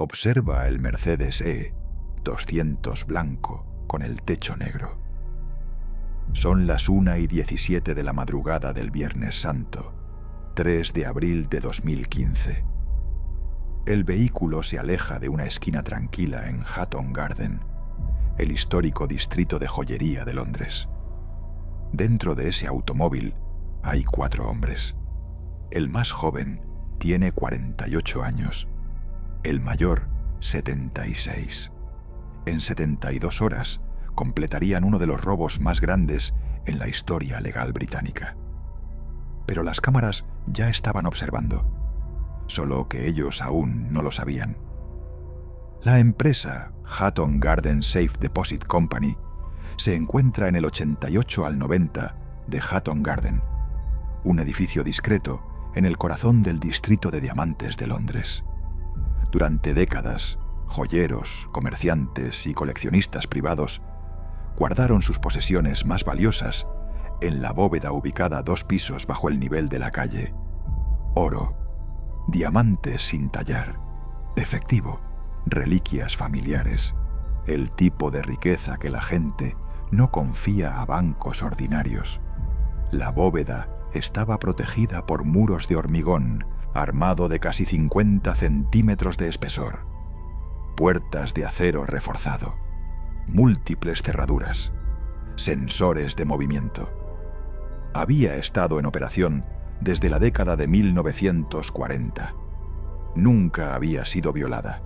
Observa el Mercedes E-200 blanco con el techo negro. Son las 1:17 de la madrugada del Viernes Santo, 3 de abril de 2015. El vehículo se aleja de una esquina tranquila en Hatton Garden, el histórico distrito de joyería de Londres. Dentro de ese automóvil hay 4 hombres. El más joven tiene 48 años, el mayor 76. En 72 horas completarían uno de los robos más grandes en la historia legal británica. Pero las cámaras ya estaban observando, solo que ellos aún no lo sabían. La empresa Hatton Garden Safe Deposit Company se encuentra en el 88 al 90 de Hatton Garden, un edificio discreto en el corazón del distrito de diamantes de Londres. Durante décadas, joyeros, comerciantes y coleccionistas privados guardaron sus posesiones más valiosas en la bóveda ubicada 2 pisos bajo el nivel de la calle. Oro, diamantes sin tallar, efectivo, reliquias familiares, el tipo de riqueza que la gente no confía a bancos ordinarios. La bóveda estaba protegida por muros de hormigón, armado de casi 50 centímetros de espesor, puertas de acero reforzado, múltiples cerraduras, sensores de movimiento. Había estado en operación desde la década de 1940. Nunca había sido violada.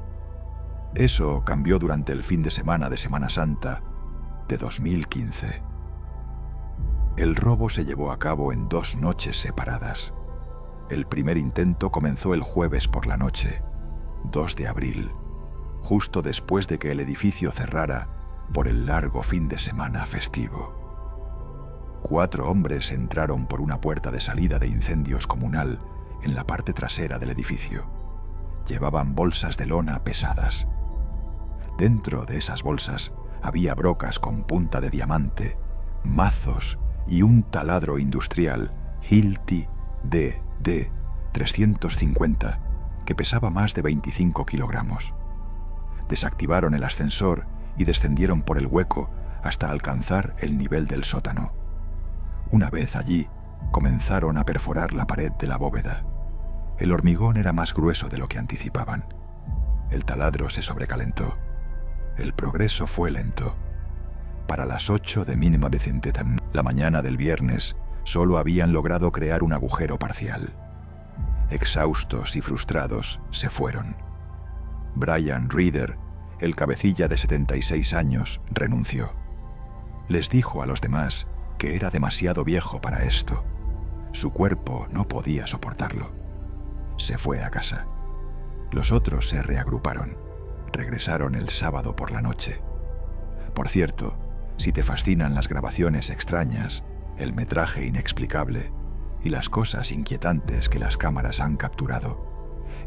Eso cambió durante el fin de Semana Santa de 2015. El robo se llevó a cabo en 2 noches separadas. El primer intento comenzó el jueves por la noche, 2 de abril, justo después de que el edificio cerrara por el largo fin de semana festivo. 4 hombres entraron por una puerta de salida de incendios comunal en la parte trasera del edificio. Llevaban bolsas de lona pesadas. Dentro de esas bolsas había brocas con punta de diamante, mazos y un taladro industrial Hilti DD 350 que pesaba más de 25 kilogramos. Desactivaron el ascensor y descendieron por el hueco hasta alcanzar el nivel del sótano. Una vez allí, comenzaron a perforar la pared de la bóveda. El hormigón era más grueso de lo que anticipaban. El taladro se sobrecalentó. El progreso fue lento. Para las 8 de mínima Becentetan, la mañana del viernes, solo habían logrado crear un agujero parcial. Exhaustos y frustrados, se fueron. Brian Reader, el cabecilla de 76 años, renunció. Les dijo a los demás que era demasiado viejo para esto. Su cuerpo no podía soportarlo. Se fue a casa. Los otros se reagruparon. Regresaron el sábado por la noche. Por cierto, si te fascinan las grabaciones extrañas, el metraje inexplicable y las cosas inquietantes que las cámaras han capturado,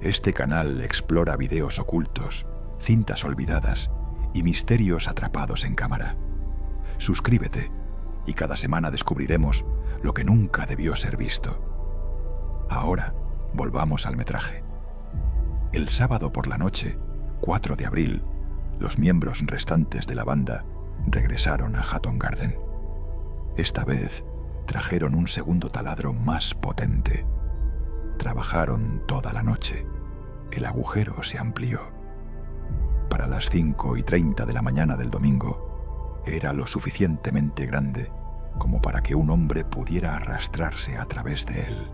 este canal explora videos ocultos, cintas olvidadas y misterios atrapados en cámara. Suscríbete y cada semana descubriremos lo que nunca debió ser visto. Ahora, volvamos al metraje. El sábado por la noche, 4 de abril, los miembros restantes de la banda regresaron a Hatton Garden. Esta vez trajeron un segundo taladro más potente. Trabajaron toda la noche. El agujero se amplió. Para las 5:30 de la mañana del domingo, era lo suficientemente grande como para que un hombre pudiera arrastrarse a través de él.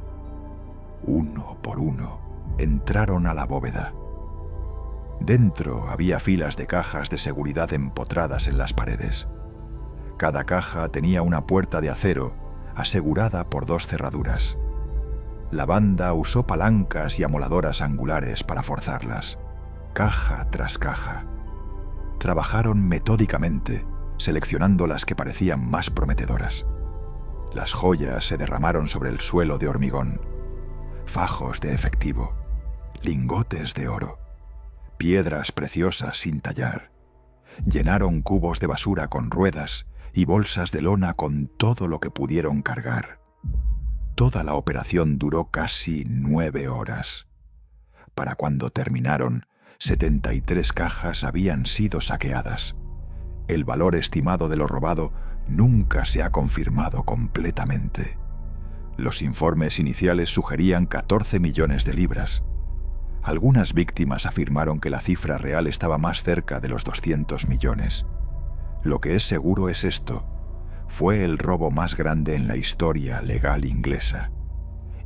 Uno por uno, entraron a la bóveda. Dentro había filas de cajas de seguridad empotradas en las paredes. Cada caja tenía una puerta de acero asegurada por 2 cerraduras. La banda usó palancas y amoladoras angulares para forzarlas, caja tras caja. Trabajaron metódicamente, seleccionando las que parecían más prometedoras. Las joyas se derramaron sobre el suelo de hormigón. Fajos de efectivo, lingotes de oro, piedras preciosas sin tallar. Llenaron cubos de basura con ruedas y bolsas de lona con todo lo que pudieron cargar. Toda la operación duró casi 9 horas. Para cuando terminaron, 73 cajas habían sido saqueadas. El valor estimado de lo robado nunca se ha confirmado completamente. Los informes iniciales sugerían 14 millones de libras. Algunas víctimas afirmaron que la cifra real estaba más cerca de los 200 millones. Lo que es seguro es esto: fue el robo más grande en la historia legal inglesa.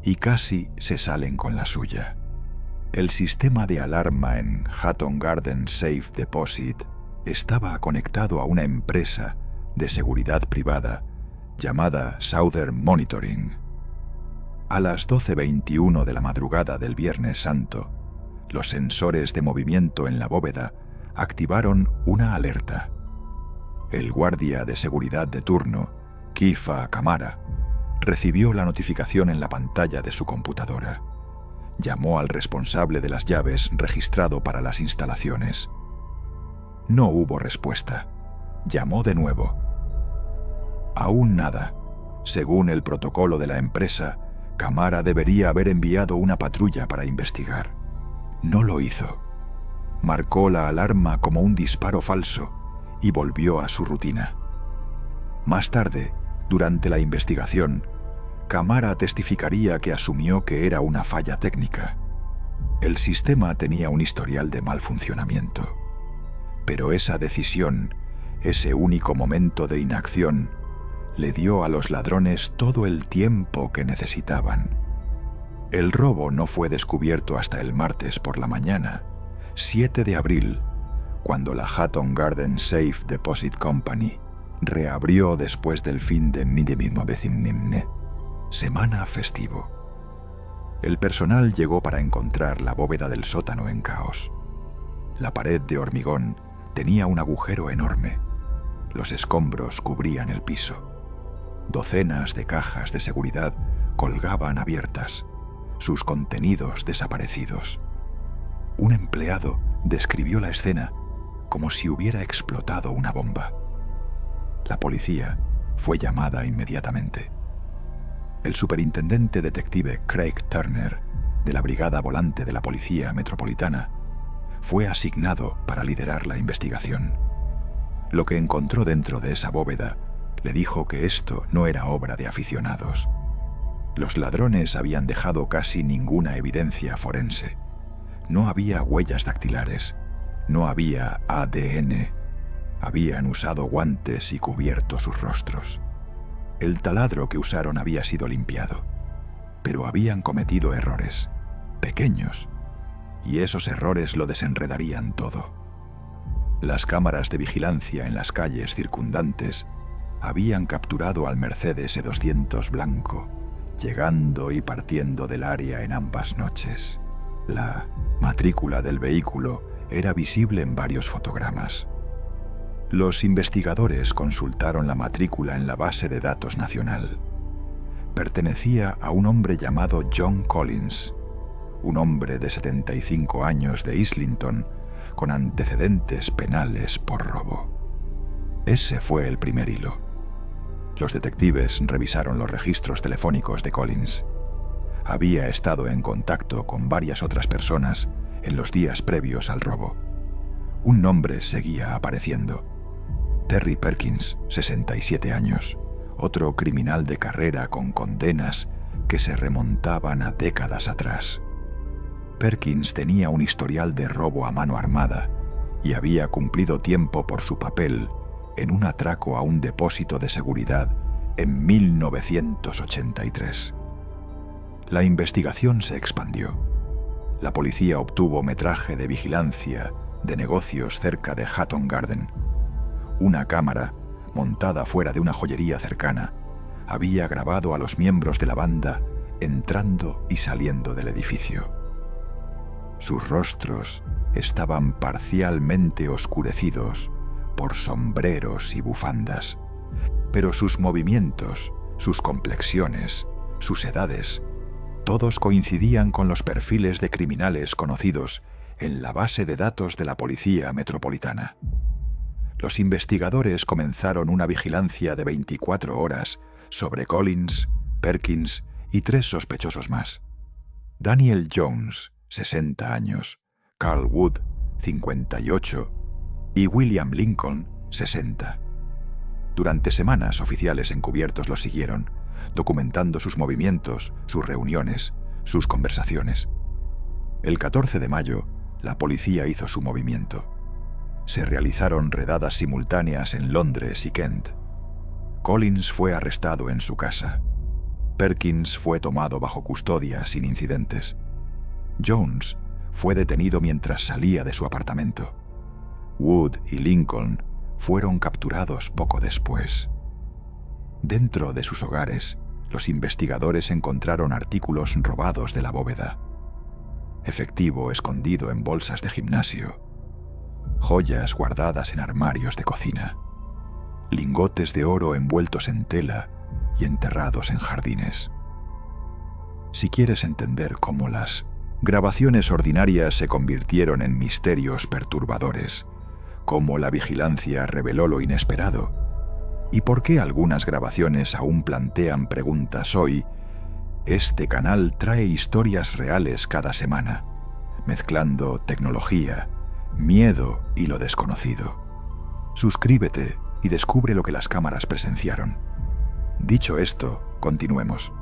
Y casi se salen con la suya. El sistema de alarma en Hatton Garden Safe Deposit estaba conectado a una empresa de seguridad privada llamada Southern Monitoring. A las 12:21 de la madrugada del Viernes Santo, los sensores de movimiento en la bóveda activaron una alerta. El guardia de seguridad de turno, Kifa Kamara, recibió la notificación en la pantalla de su computadora. Llamó al responsable de las llaves registrado para las instalaciones. No hubo respuesta. Llamó de nuevo. Aún nada. Según el protocolo de la empresa, Kamara debería haber enviado una patrulla para investigar. No lo hizo. Marcó la alarma como un disparo falso y volvió a su rutina. Más tarde, durante la investigación, Kamara testificaría que asumió que era una falla técnica. El sistema tenía un historial de mal funcionamiento. Pero esa decisión, ese único momento de inacción, le dio a los ladrones todo el tiempo que necesitaban. El robo no fue descubierto hasta el martes por la mañana, 7 de abril, cuando la Hatton Garden Safe Deposit Company reabrió después del fin de Midimimobezimnimne, semana festivo. El personal llegó para encontrar la bóveda del sótano en caos. La pared de hormigón tenía un agujero enorme. Los escombros cubrían el piso. Docenas de cajas de seguridad colgaban abiertas, sus contenidos desaparecidos. Un empleado describió la escena como si hubiera explotado una bomba. La policía fue llamada inmediatamente. El superintendente detective Craig Turner, de la Brigada Volante de la Policía Metropolitana, fue asignado para liderar la investigación. Lo que encontró dentro de esa bóveda le dijo que esto no era obra de aficionados. Los ladrones habían dejado casi ninguna evidencia forense. No había huellas dactilares, no había ADN. Habían usado guantes y cubierto sus rostros. El taladro que usaron había sido limpiado, pero habían cometido errores, pequeños, y esos errores lo desenredarían todo. Las cámaras de vigilancia en las calles circundantes habían capturado al Mercedes E200 blanco, llegando y partiendo del área en ambas noches. La matrícula del vehículo era visible en varios fotogramas. Los investigadores consultaron la matrícula en la base de datos nacional. Pertenecía a un hombre llamado John Collins, un hombre de 75 años de Islington con antecedentes penales por robo. Ese fue el primer hilo. Los detectives revisaron los registros telefónicos de Collins. Había estado en contacto con varias otras personas en los días previos al robo. Un nombre seguía apareciendo: Terry Perkins, 67 años, otro criminal de carrera con condenas que se remontaban a décadas atrás. Perkins tenía un historial de robo a mano armada y había cumplido tiempo por su papel en un atraco a un depósito de seguridad en 1983. La investigación se expandió. La policía obtuvo metraje de vigilancia de negocios cerca de Hatton Garden. Una cámara, montada fuera de una joyería cercana, había grabado a los miembros de la banda entrando y saliendo del edificio. Sus rostros estaban parcialmente oscurecidos por sombreros y bufandas, pero sus movimientos, sus complexiones, sus edades, todos coincidían con los perfiles de criminales conocidos en la base de datos de la Policía Metropolitana. Los investigadores comenzaron una vigilancia de 24 horas sobre Collins, Perkins y 3 sospechosos más: Daniel Jones, 60 años, Carl Wood, 58, y William Lincoln, 60. Durante semanas, oficiales encubiertos los siguieron, documentando sus movimientos, sus reuniones, sus conversaciones. El 14 de mayo, la policía hizo su movimiento. Se realizaron redadas simultáneas en Londres y Kent. Collins fue arrestado en su casa. Perkins fue tomado bajo custodia sin incidentes. Jones fue detenido mientras salía de su apartamento. Wood y Lincoln fueron capturados poco después. Dentro de sus hogares, los investigadores encontraron artículos robados de la bóveda, efectivo escondido en bolsas de gimnasio, joyas guardadas en armarios de cocina, lingotes de oro envueltos en tela y enterrados en jardines. Si quieres entender cómo las grabaciones ordinarias se convirtieron en misterios perturbadores, cómo la vigilancia reveló lo inesperado, y por qué algunas grabaciones aún plantean preguntas hoy, este canal trae historias reales cada semana, mezclando tecnología, miedo y lo desconocido. Suscríbete y descubre lo que las cámaras presenciaron. Dicho esto, continuemos.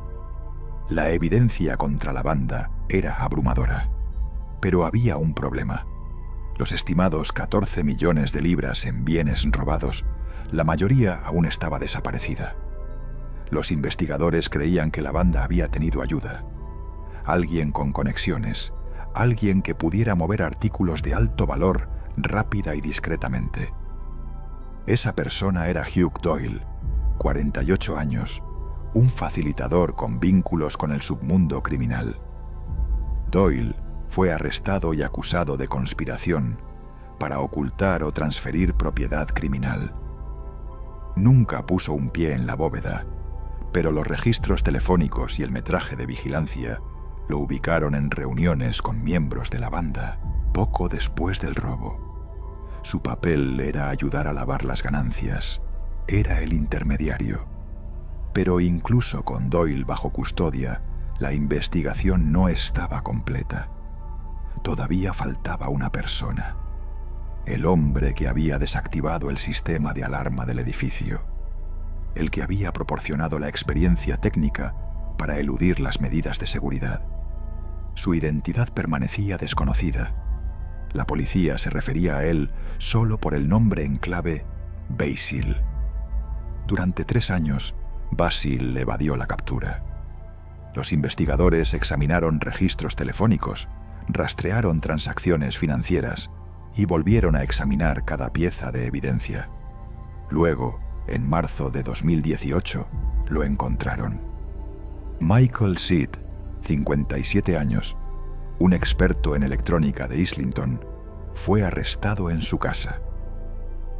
La evidencia contra la banda era abrumadora, pero había un problema. Los estimados 14 millones de libras en bienes robados, la mayoría aún estaba desaparecida. Los investigadores creían que la banda había tenido ayuda. Alguien con conexiones, alguien que pudiera mover artículos de alto valor rápida y discretamente. Esa persona era Hugh Doyle, 48 años, un facilitador con vínculos con el submundo criminal. Doyle fue arrestado y acusado de conspiración para ocultar o transferir propiedad criminal. Nunca puso un pie en la bóveda, pero los registros telefónicos y el metraje de vigilancia lo ubicaron en reuniones con miembros de la banda poco después del robo. Su papel era ayudar a lavar las ganancias, era el intermediario. Pero incluso con Doyle bajo custodia, la investigación no estaba completa. Todavía faltaba una persona, el hombre que había desactivado el sistema de alarma del edificio, el que había proporcionado la experiencia técnica para eludir las medidas de seguridad. Su identidad permanecía desconocida. La policía se refería a él solo por el nombre en clave Basil. Durante 3 años, Basil evadió la captura. Los investigadores examinaron registros telefónicos, rastrearon transacciones financieras y volvieron a examinar cada pieza de evidencia. Luego, en marzo de 2018, lo encontraron. Michael Seed, 57 años, un experto en electrónica de Islington, fue arrestado en su casa.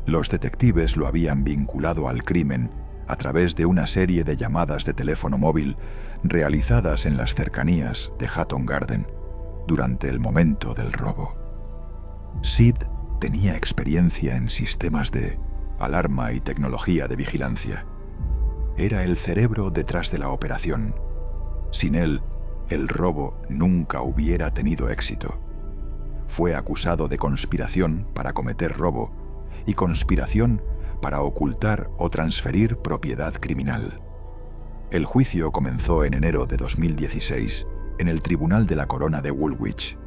Los detectives lo habían vinculado al crimen a través de una serie de llamadas de teléfono móvil realizadas en las cercanías de Hatton Garden durante el momento del robo. Sid tenía experiencia en sistemas de alarma y tecnología de vigilancia. Era el cerebro detrás de la operación. Sin él, el robo nunca hubiera tenido éxito. Fue acusado de conspiración para cometer robo y conspiración para ocultar o transferir propiedad criminal. El juicio comenzó en enero de 2016 en el Tribunal de la Corona de Woolwich.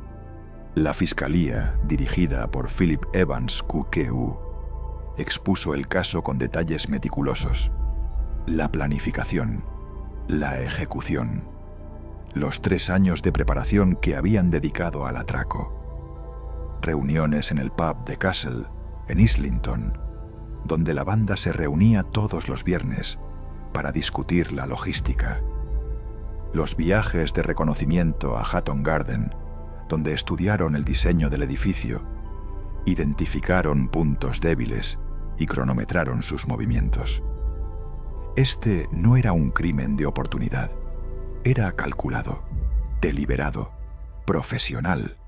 La fiscalía, dirigida por Philip Evans QQ, expuso el caso con detalles meticulosos. La planificación, la ejecución, los 3 años de preparación que habían dedicado al atraco, reuniones en el pub de Castle, en Islington, donde la banda se reunía todos los viernes para discutir la logística, los viajes de reconocimiento a Hatton Garden, donde estudiaron el diseño del edificio, identificaron puntos débiles y cronometraron sus movimientos. Este no era un crimen de oportunidad, era calculado, deliberado, profesional.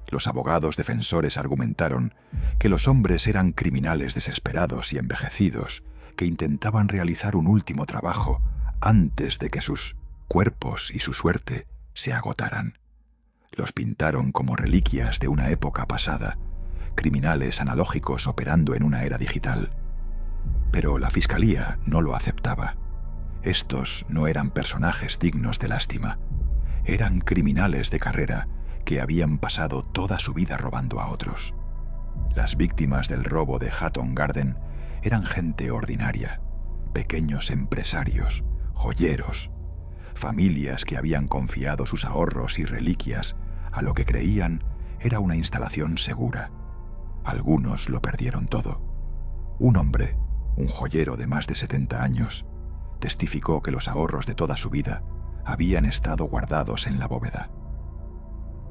Los abogados defensores argumentaron que los hombres eran criminales desesperados y envejecidos que intentaban realizar un último trabajo antes de que sus cuerpos y su suerte se agotaran. Los pintaron como reliquias de una época pasada, criminales analógicos operando en una era digital. Pero la fiscalía no lo aceptaba. Estos no eran personajes dignos de lástima. Eran criminales de carrera que habían pasado toda su vida robando a otros. Las víctimas del robo de Hatton Garden eran gente ordinaria, pequeños empresarios, joyeros, familias que habían confiado sus ahorros y reliquias a lo que creían era una instalación segura. Algunos lo perdieron todo. Un hombre, un joyero de más de 70 años, testificó que los ahorros de toda su vida habían estado guardados en la bóveda.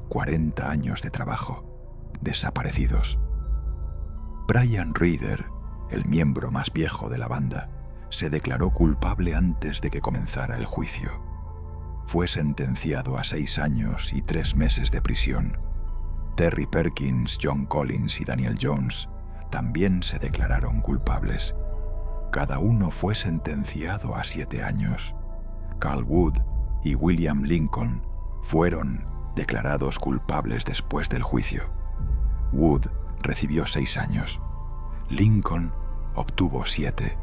40 años de trabajo, desaparecidos. Brian Reader, el miembro más viejo de la banda, se declaró culpable antes de que comenzara el juicio. Fue sentenciado a 6 años y 3 meses de prisión. Terry Perkins, John Collins y Daniel Jones también se declararon culpables. Cada uno fue sentenciado a 7 años. Carl Wood y William Lincoln fueron declarados culpables después del juicio. Wood recibió 6 años. Lincoln obtuvo 7.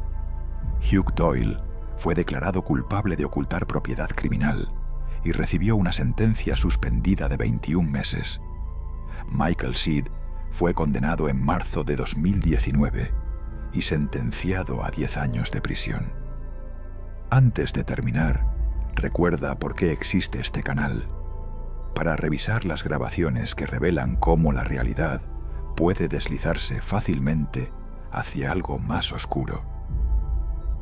Hugh Doyle fue declarado culpable de ocultar propiedad criminal y recibió una sentencia suspendida de 21 meses. Michael Seed fue condenado en marzo de 2019 y sentenciado a 10 años de prisión. Antes de terminar, recuerda por qué existe este canal, para revisar las grabaciones que revelan cómo la realidad puede deslizarse fácilmente hacia algo más oscuro.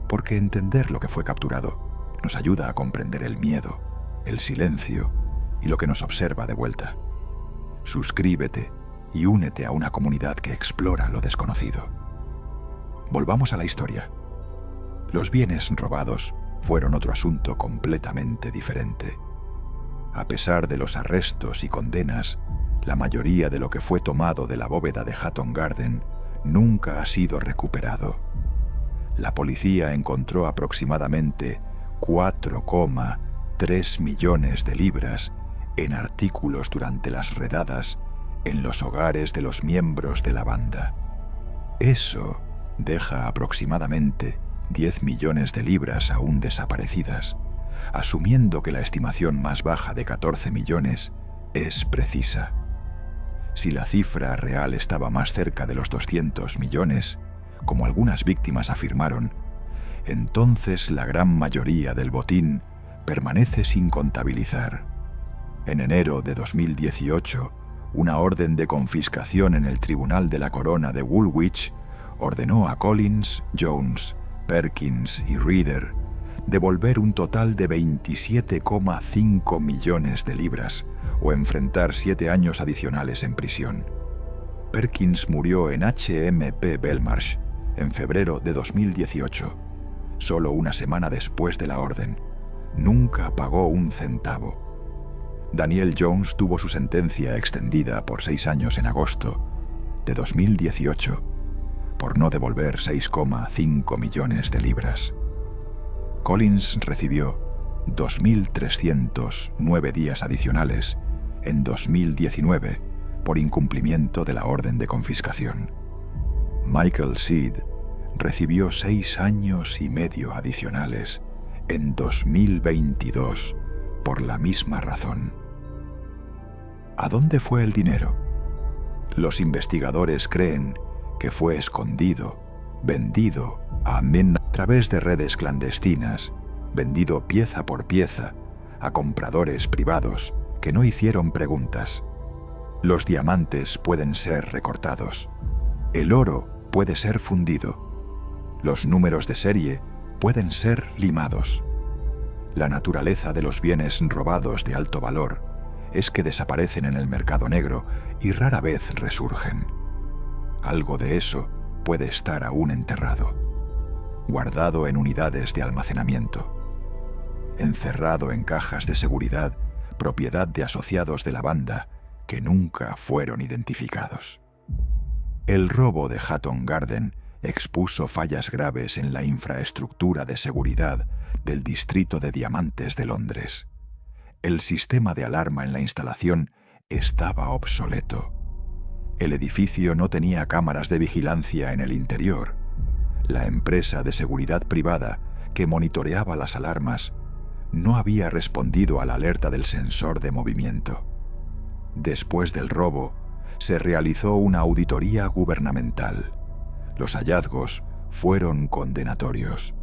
Porque entender lo que fue capturado nos ayuda a comprender el miedo, el silencio y lo que nos observa de vuelta. Suscríbete y únete a una comunidad que explora lo desconocido. Volvamos a la historia. Los bienes robados fueron otro asunto completamente diferente. A pesar de los arrestos y condenas, la mayoría de lo que fue tomado de la bóveda de Hatton Garden nunca ha sido recuperado. La policía encontró aproximadamente 4,3 millones de libras en artículos durante las redadas en los hogares de los miembros de la banda. Eso deja aproximadamente 10 millones de libras aún desaparecidas, asumiendo que la estimación más baja de 14 millones es precisa. Si la cifra real estaba más cerca de los 200 millones, como algunas víctimas afirmaron, entonces la gran mayoría del botín permanece sin contabilizar. En enero de 2018, una orden de confiscación en el Tribunal de la Corona de Woolwich ordenó a Collins, Jones, Perkins y Reader devolver un total de 27,5 millones de libras o enfrentar 7 años adicionales en prisión. Perkins murió en HMP Belmarsh en febrero de 2018, solo una semana después de la orden. Nunca pagó un centavo. Daniel Jones tuvo su sentencia extendida por 6 años en agosto de 2018 por no devolver 6,5 millones de libras. Collins recibió 2.309 días adicionales en 2019 por incumplimiento de la orden de confiscación. Michael Seed recibió 6 años y medio adicionales en 2022 por la misma razón. ¿A dónde fue el dinero? Los investigadores creen que fue escondido, vendido a través de redes clandestinas, vendido pieza por pieza a compradores privados que no hicieron preguntas. Los diamantes pueden ser recortados. El oro puede ser fundido. Los números de serie pueden ser limados. La naturaleza de los bienes robados de alto valor es que desaparecen en el mercado negro y rara vez resurgen. Algo de eso puede estar aún enterrado, guardado en unidades de almacenamiento, encerrado en cajas de seguridad, propiedad de asociados de la banda que nunca fueron identificados. El robo de Hatton Garden expuso fallas graves en la infraestructura de seguridad del Distrito de Diamantes de Londres. El sistema de alarma en la instalación estaba obsoleto. El edificio no tenía cámaras de vigilancia en el interior. La empresa de seguridad privada que monitoreaba las alarmas no había respondido a la alerta del sensor de movimiento. Después del robo, se realizó una auditoría gubernamental. Los hallazgos fueron condenatorios.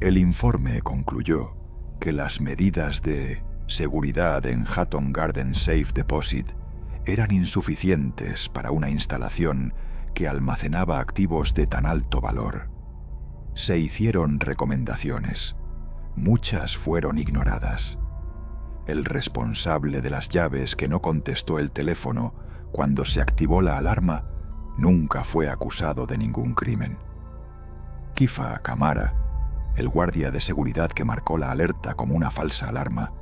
El informe concluyó que las medidas de seguridad en Hatton Garden Safe Deposit eran insuficientes para una instalación que almacenaba activos de tan alto valor. Se hicieron recomendaciones. Muchas fueron ignoradas. El responsable de las llaves que no contestó el teléfono cuando se activó la alarma nunca fue acusado de ningún crimen. Kifa Kamara, el guardia de seguridad que marcó la alerta como una falsa alarma,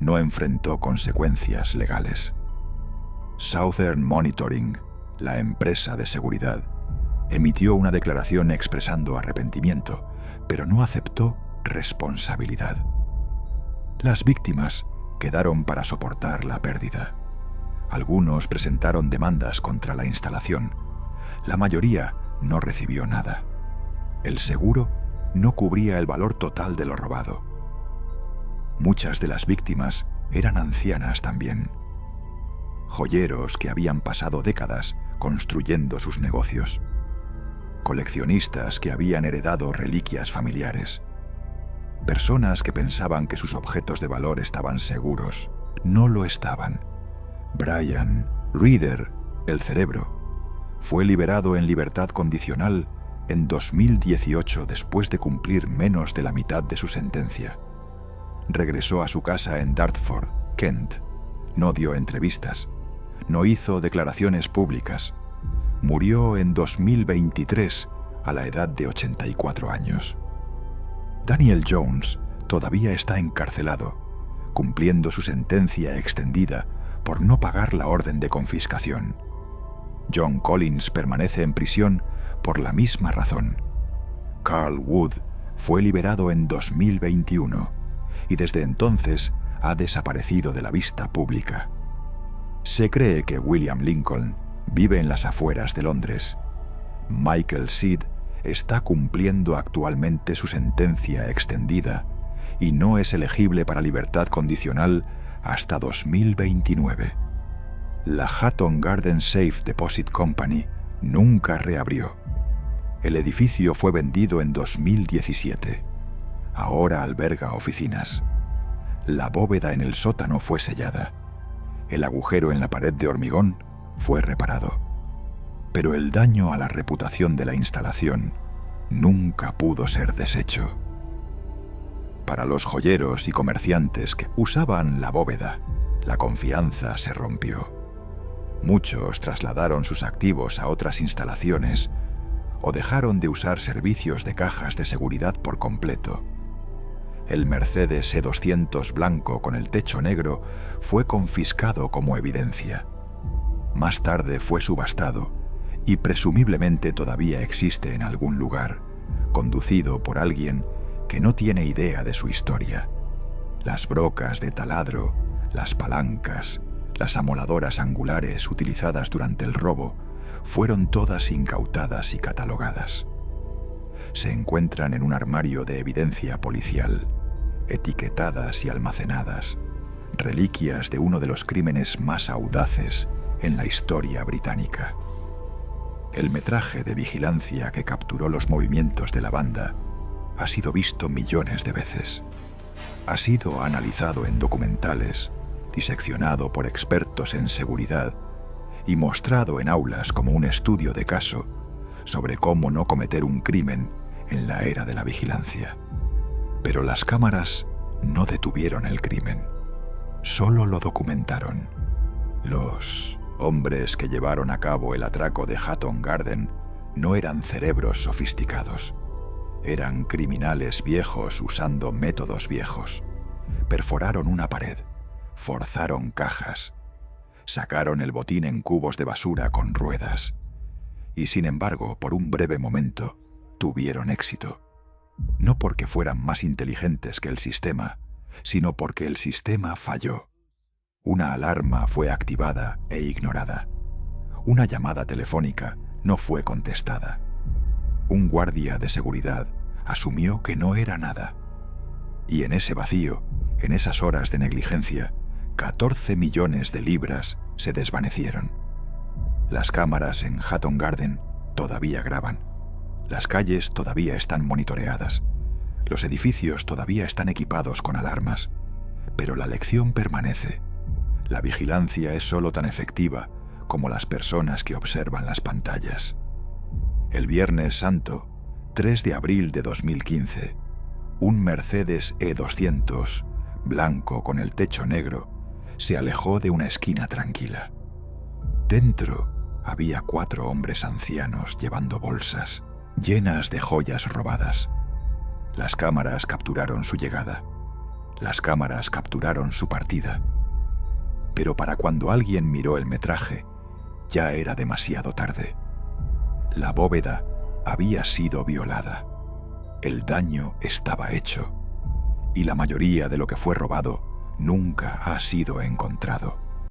no enfrentó consecuencias legales. Southern Monitoring, la empresa de seguridad, emitió una declaración expresando arrepentimiento, pero no aceptó responsabilidad. Las víctimas quedaron para soportar la pérdida. Algunos presentaron demandas contra la instalación. La mayoría no recibió nada. El seguro no cubría el valor total de lo robado. Muchas de las víctimas eran ancianas también. Joyeros que habían pasado décadas construyendo sus negocios. Coleccionistas que habían heredado reliquias familiares. Personas que pensaban que sus objetos de valor estaban seguros. No lo estaban. Brian Reader, el cerebro, fue liberado en libertad condicional en 2018 después de cumplir menos de la mitad de su sentencia. Regresó a su casa en Dartford, Kent. No dio entrevistas. No hizo declaraciones públicas. Murió en 2023 a la edad de 84 años. Daniel Jones todavía está encarcelado, cumpliendo su sentencia extendida por no pagar la orden de confiscación. John Collins permanece en prisión por la misma razón. Carl Wood fue liberado en 2021 y desde entonces ha desaparecido de la vista pública. Se cree que William Lincoln vive en las afueras de Londres. Michael Seed está cumpliendo actualmente su sentencia extendida y no es elegible para libertad condicional hasta 2029. La Hatton Garden Safe Deposit Company nunca reabrió. El edificio fue vendido en 2017. Ahora alberga oficinas. La bóveda en el sótano fue sellada. El agujero en la pared de hormigón fue reparado. Pero el daño a la reputación de la instalación nunca pudo ser deshecho. Para los joyeros y comerciantes que usaban la bóveda, la confianza se rompió. Muchos trasladaron sus activos a otras instalaciones o dejaron de usar servicios de cajas de seguridad por completo. El Mercedes E200 blanco con el techo negro fue confiscado como evidencia. Más tarde fue subastado y presumiblemente todavía existe en algún lugar, conducido por alguien que no tiene idea de su historia. Las brocas de taladro, las palancas, las amoladoras angulares utilizadas durante el robo fueron todas incautadas y catalogadas. Se encuentran en un armario de evidencia policial, etiquetadas y almacenadas, reliquias de uno de los crímenes más audaces en la historia británica. El metraje de vigilancia que capturó los movimientos de la banda ha sido visto millones de veces. Ha sido analizado en documentales, diseccionado por expertos en seguridad y mostrado en aulas como un estudio de caso sobre cómo no cometer un crimen en la era de la vigilancia. Pero las cámaras no detuvieron el crimen, solo lo documentaron. Los hombres que llevaron a cabo el atraco de Hatton Garden no eran cerebros sofisticados. Eran criminales viejos usando métodos viejos. Perforaron una pared, forzaron cajas, sacaron el botín en cubos de basura con ruedas. Y sin embargo, por un breve momento, tuvieron éxito. No porque fueran más inteligentes que el sistema, sino porque el sistema falló. Una alarma fue activada e ignorada. Una llamada telefónica no fue contestada. Un guardia de seguridad asumió que no era nada. Y en ese vacío, en esas horas de negligencia, 14 millones de libras se desvanecieron. Las cámaras en Hatton Garden todavía graban. Las calles todavía están monitoreadas. Los edificios todavía están equipados con alarmas. Pero la lección permanece. La vigilancia es solo tan efectiva como las personas que observan las pantallas. El Viernes Santo, 3 de abril de 2015, un Mercedes E200, blanco con el techo negro, se alejó de una esquina tranquila. Dentro había 4 hombres ancianos llevando bolsas llenas de joyas robadas. Las cámaras capturaron su llegada. Las cámaras capturaron su partida. Pero para cuando alguien miró el metraje, ya era demasiado tarde. La bóveda había sido violada. El daño estaba hecho. Y la mayoría de lo que fue robado nunca ha sido encontrado.